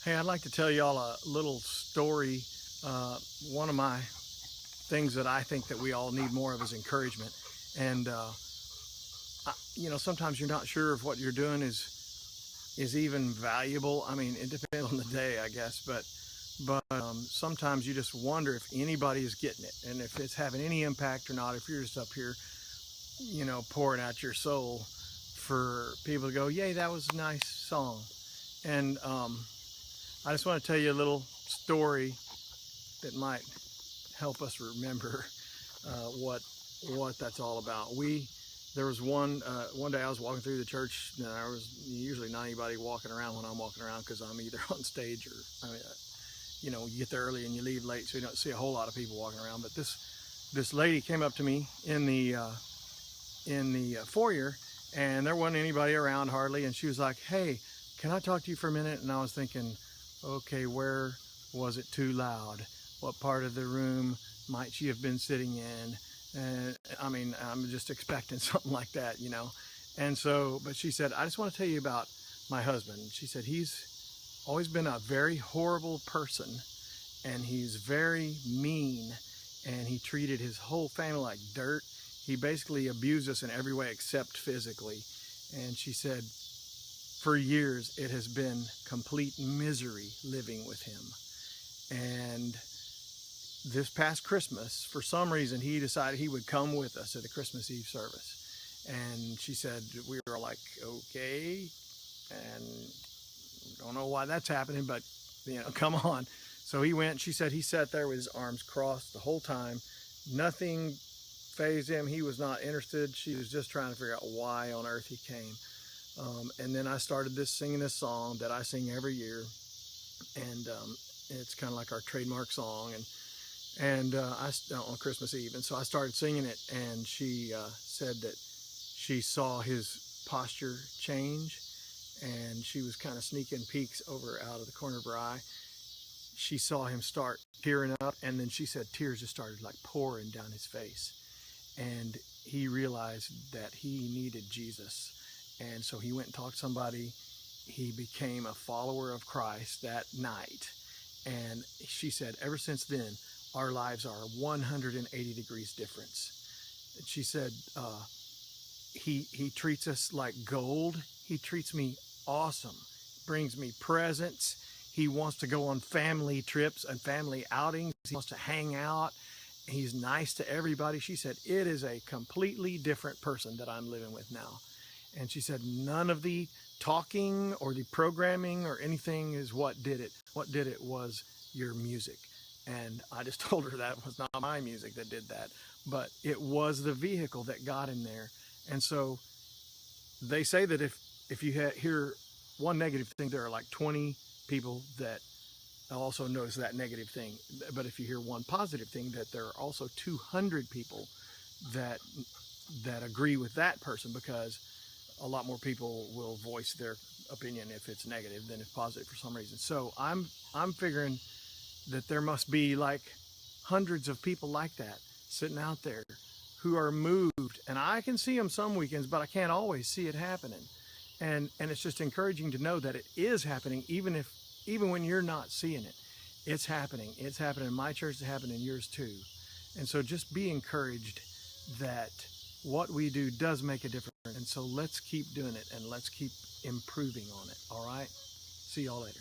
Hey, I'd like to tell y'all a little story. One of my things that I think that we all need more of is encouragement. And sometimes you're not sure if what you're doing is even valuable. I mean, it depends on the day, I guess. But sometimes you just wonder if anybody is getting it and if it's having any impact or not. If you're just up here, pouring out your soul for people to go, "Yay, that was a nice song." And I just want to tell you a little story that might help us remember what that's all about. There was one day I was walking through the church, and there was usually not anybody walking around when I'm walking around because I'm either on stage or you get there early and you leave late, so you don't see a whole lot of people walking around. But this lady came up to me in the foyer, and there wasn't anybody around hardly, and she was like, "Hey, can I talk to you for a minute?" And I was thinking, okay, where was it too loud? What part of the room might she have been sitting in? And I mean, I'm just expecting something like that, And so, but she said, "I just want to tell you about my husband." She said, "He's always been a very horrible person, and he's very mean, and he treated his whole family like dirt. He basically abused us in every way except physically." And she said, "For years, it has been complete misery living with him. And this past Christmas, for some reason, he decided he would come with us at the Christmas Eve service." And she said, we were like, okay, and don't know why that's happening, but, come on. So he went. She said he sat there with his arms crossed the whole time. Nothing fazed him. He was not interested. She was just trying to figure out why on earth he came. And then I started singing this song that I sing every year, and it's kind of like our trademark song, and on Christmas Eve. And so I started singing it, and she said that she saw his posture change, and she was kind of sneaking peeks over out of the corner of her eye. She saw him start tearing up, and then she said tears just started like pouring down his face, and he realized that he needed Jesus. And so he went and talked to somebody. He became a follower of Christ that night. And she said, ever since then, our lives are 180 degrees difference. She said, he treats us like gold. He treats me awesome. Brings me presents. He wants to go on family trips and family outings. He wants to hang out. He's nice to everybody. She said, it is a completely different person that I'm living with now. And she said, none of the talking or the programming or anything is what did it. What did it was your music. And I just told her that was not my music that did that, but it was the vehicle that got in there. And so they say that if you hear one negative thing, there are like 20 people that also notice that negative thing. But if you hear one positive thing, that there are also 200 people that agree with that person, because a lot more people will voice their opinion if it's negative than if positive for some reason. So I'm figuring that there must be like hundreds of people like that sitting out there who are moved, and I can see them some weekends, but I can't always see it happening. And it's just encouraging to know that it is happening, even when you're not seeing it. It's happening. It's happening in my church. It's happening in yours too. And so just be encouraged that what we do does make a difference. And so let's keep doing it, and let's keep improving on it. All right? See y'all later.